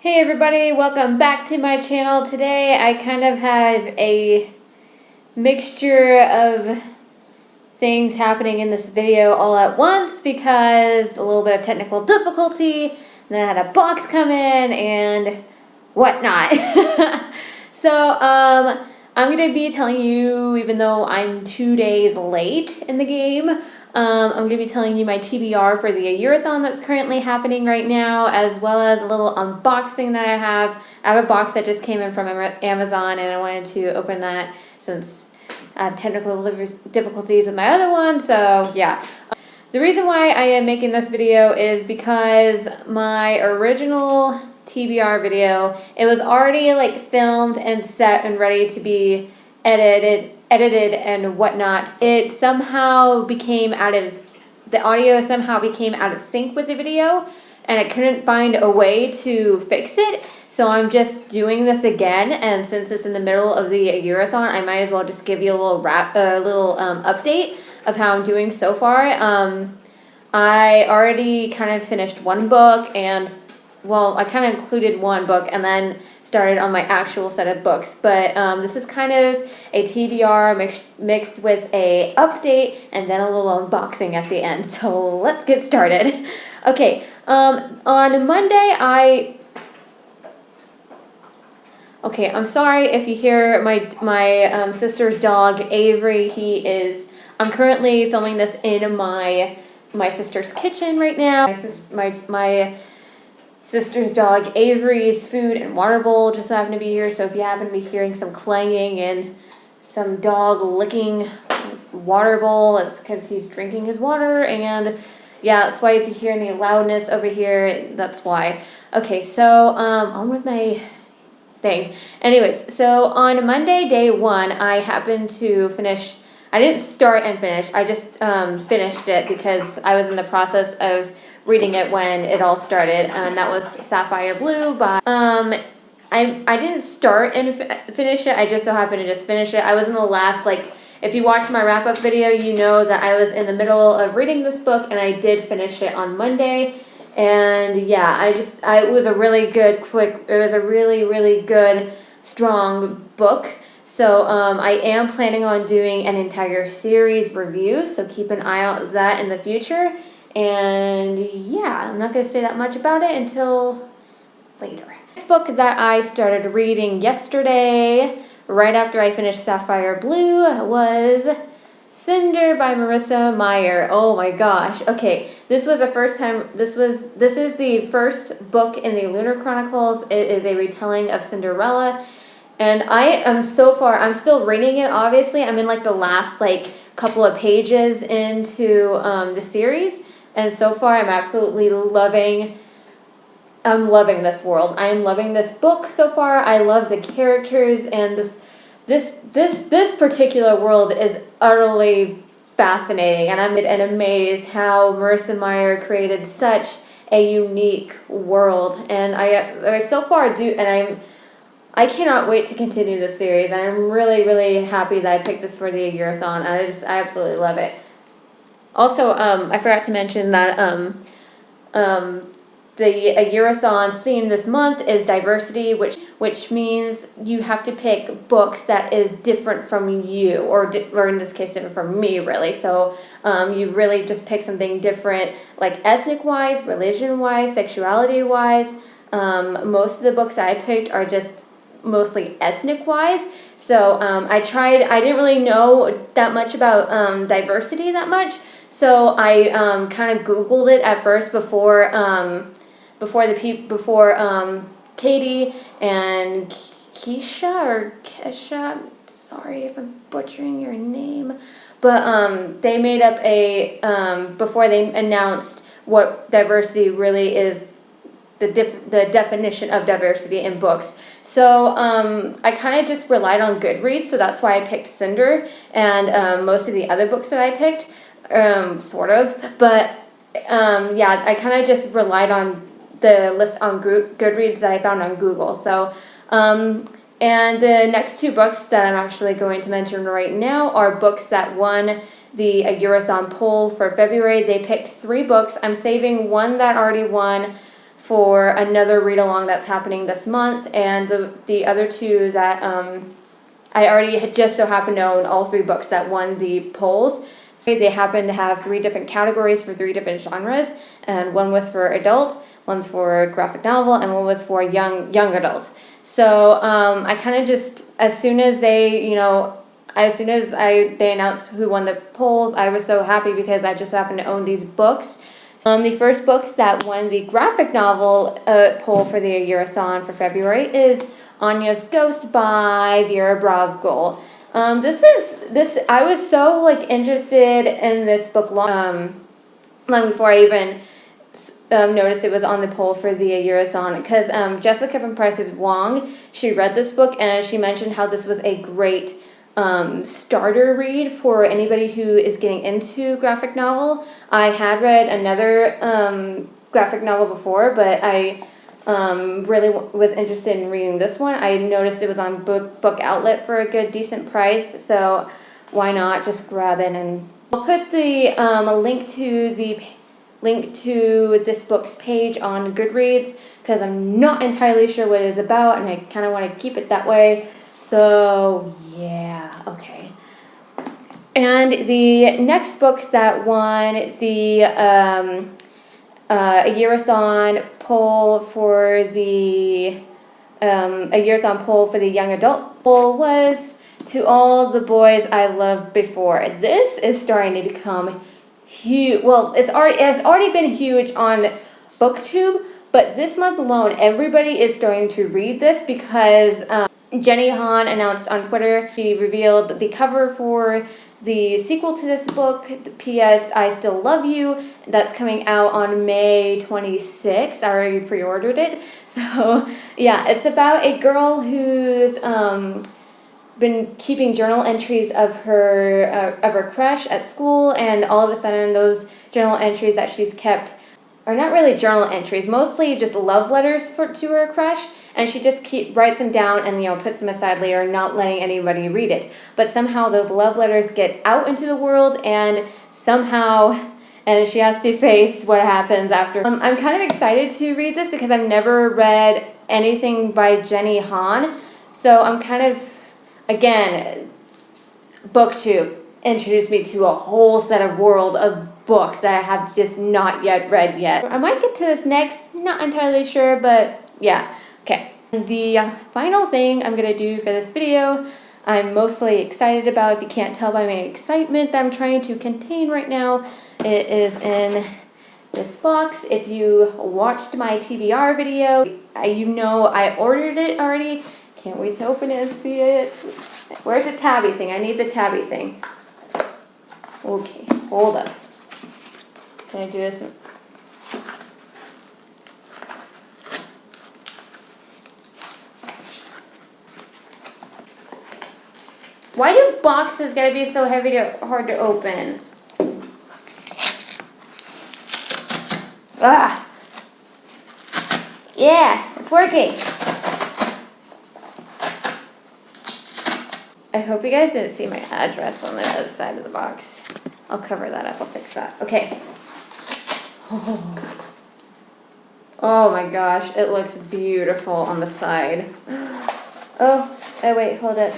Hey everybody, welcome back to my channel. Today I kind of have a mixture of things happening in this video all at once because a little bit of technical difficulty, then I had a box come in and whatnot. So I'm going to be telling you, even though I'm 2 days late in the game, I'm going to be telling you my TBR for the YearAthon that's currently happening right now, as well as a little unboxing that I have. I have a box that just came in from Amazon, and I wanted to open that since I had technical difficulties with my other one, so yeah. The reason why I am making this video is because my original TBR video, it was already like filmed and set and ready to be edited and whatnot. It somehow became the audio somehow became out of sync with the video, and I couldn't find a way to fix it. So I'm just doing this again, and since it's in the middle of the YearAthon, I might as well just give you a little update of how I'm doing so far. I already kind of finished one book, and well, I kind of included one book and then started on my actual set of books, but this is kind of a TBR mixed with a update and then a little unboxing at the end. So let's get started. Okay, on Monday okay, I'm sorry if you hear my sister's dog Avery. I'm currently filming this in my sister's kitchen right now. My sister's dog Avery's food and water bowl just happened to be here, so if you happen to be hearing some clanging and some dog licking water bowl, it's because he's drinking his water, and yeah, that's why if you hear any loudness over here, that's why. Okay, so on with my thing. Anyways, so on Monday, day one, I happened to finish. I didn't start and finish. I just finished it because I was in the process of reading it when it all started, and that was Sapphire Blue by I didn't start and finish it. I just so happened to just finish it. I was in the last, like, if you watched my wrap-up video, you know that I was in the middle of reading this book, and I did finish it on Monday. And yeah, it was a really good, really good, strong book. So I am planning on doing an entire series review, so keep an eye out for that in the future. And yeah, I'm not going to say that much about it until later. This book that I started reading yesterday, right after I finished Sapphire Blue, was Cinder by Marissa Meyer. Oh my gosh. Okay, this was the first time, this is the first book in the Lunar Chronicles. It is a retelling of Cinderella. And I'm still reading it, obviously. I'm in like the last couple of pages into the series. And so far I'm absolutely loving this world. I am loving this book so far. I love the characters, and this particular world is utterly fascinating, and I'm amazed how Marissa Meyer created such a unique world. And I so far do, and I cannot wait to continue this series. And I'm really, really happy that I picked this for the YearAthon. I absolutely love it. Also, I forgot to mention that the YearAthon's theme this month is diversity, which means you have to pick books that is different from you, or in this case, different from me, really. So you really just pick something different, like ethnic-wise, religion-wise, sexuality-wise. Most of the books I picked are just mostly ethnic-wise. So I didn't really know that much about diversity that much. So I kind of Googled it at first before Katie and Kesha, sorry if I'm butchering your name, but they made up before they announced what diversity really is, the definition of diversity in books. So I kind of just relied on Goodreads, so that's why I picked Cinder and most of the other books that I picked, sort of. But yeah, I kind of just relied on the list on Goodreads that I found on Google. So and the next two books that I'm actually going to mention right now are books that won the YearAthon poll for February. They picked 3 books. I'm saving one that already won for another read-along that's happening this month, and the other two that I already had just so happened to own all 3 books that won the polls. So they happen to have 3 different categories for 3 different genres, and one was for adult, one's for graphic novel, and one was for young adult. So I kind of just, as soon as they announced who won the polls, I was so happy because I just happened to own these books. The first book that won the graphic novel poll for the YearAthon for February is Anya's Ghost by YearAthon. I was so like interested in this book long before I even noticed it was on the poll for the YearAthon, because Jessica from Price's Wong, she read this book and she mentioned how this was a great starter read for anybody who is getting into graphic novel. I had read another graphic novel before, but I really was interested in reading this one. I noticed it was on Book Outlet for a good decent price, so why not just grab it. And I'll put the link to this book's page on Goodreads, because I'm not entirely sure what it is about and I kind of want to keep it that way. So yeah, okay. And the next book that won the a YearAthon poll for the young adult poll was To All the Boys I Loved Before. This is starting to become huge. Well, it's already been huge on BookTube, but this month alone, everybody is starting to read this because Jenny Han announced on Twitter, she revealed the cover for the sequel to this book, P.S. I Still Love You, that's coming out on May 26th. I already pre-ordered it. So yeah, it's about a girl who's been keeping journal entries of her crush at school, and all of a sudden those journal entries that she's kept are not really journal entries, mostly just love letters to her crush, and she just writes them down and puts them aside later, not letting anybody read it. But somehow those love letters get out into the world, and she has to face what happens after. I'm kind of excited to read this because I've never read anything by Jenny Han, so I'm kind of, again, BookTube introduced me to a whole set of world of books that I have just not yet read yet. I might get to this next, not entirely sure, but yeah, okay. The final thing I'm going to do for this video, I'm mostly excited about. If you can't tell by my excitement that I'm trying to contain right now, it is in this box. If you watched my TBR video, you know I ordered it already. Can't wait to open it and see it. Where's the tabby thing? I need the tabby thing. Okay, hold up. Can I do this? Why do boxes gotta be so hard to open? Ah! Yeah, it's working. I hope you guys didn't see my address on the other side of the box. I'll cover that up. I'll fix that. Okay. Oh my gosh, it looks beautiful on the side. Oh, wait, hold it.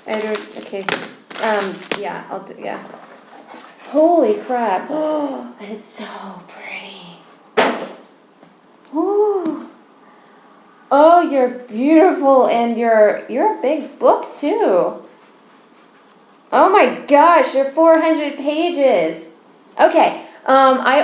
Okay. Yeah, yeah. Holy crap. Oh, it's so pretty. Oh, you're beautiful, and you're a big book too. Oh my gosh, you're 400 pages. Okay, I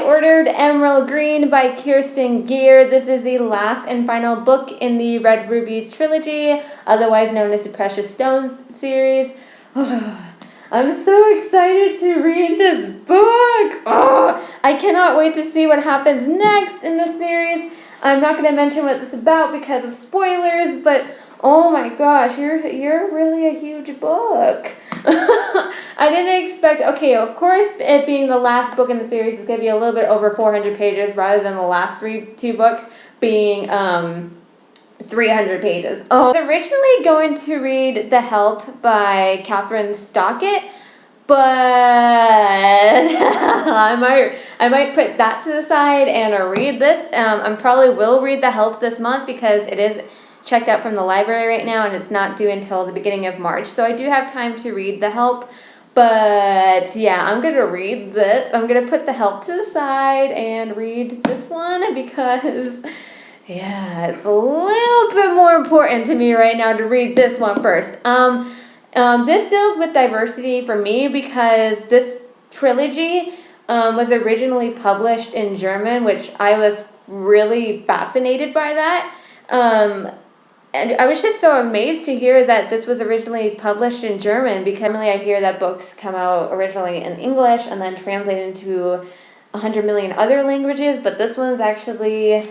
ordered Emerald Green by Kirsten Gear. This is the last and final book in the Red Ruby trilogy, otherwise known as the Precious Stones series. I'm so excited to read this book. I cannot wait to see what happens next in the series. I'm not going to mention what this is about because of spoilers, but oh my gosh, you're really a huge book. I didn't expect, okay, of course, it being the last book in the series is going to be a little bit over 400 pages rather than the last two books being 300 pages. I was originally going to read The Help by Catherine Stockett, but I might put that to the side and read this. I probably will read The Help this month because it is checked out from the library right now and it's not due until the beginning of March. So I do have time to read The Help. But yeah, I'm gonna read this. I'm gonna put The Help to the side and read this one because yeah, it's a little bit more important to me right now to read this one first. This deals with diversity for me because this trilogy was originally published in German, which I was really fascinated by that. And I was just so amazed to hear that this was originally published in German because normally I hear that books come out originally in English and then translated into 100 million other languages, but this one's actually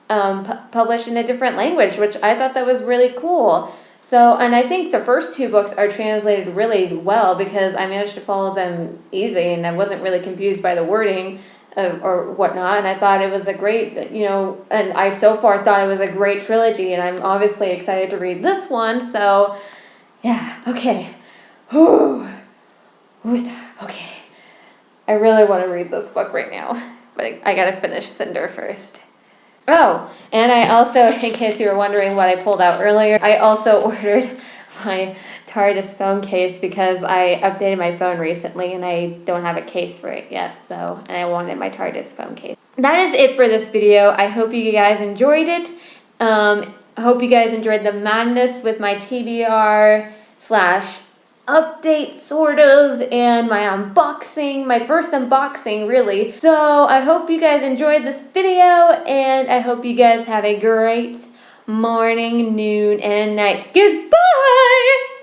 published in a different language, which I thought that was really cool. So, and I think the first two books are translated really well because I managed to follow them easy and I wasn't really confused by the wording or whatnot. And I thought it was a great, and I so far thought it was a great trilogy and I'm obviously excited to read this one. So, yeah, okay. Whew. Okay. I really want to read this book right now, but I gotta finish Cinder first. Oh, and I also, in case you were wondering what I pulled out earlier, I also ordered my TARDIS phone case because I updated my phone recently and I don't have a case for it yet, and I wanted my TARDIS phone case. That is it for this video. I hope you guys enjoyed it. I hope you guys enjoyed the madness with my TBR / update sort of and my unboxing, my first unboxing really. So I hope you guys enjoyed this video and I hope you guys have a great morning, noon, and night. Goodbye!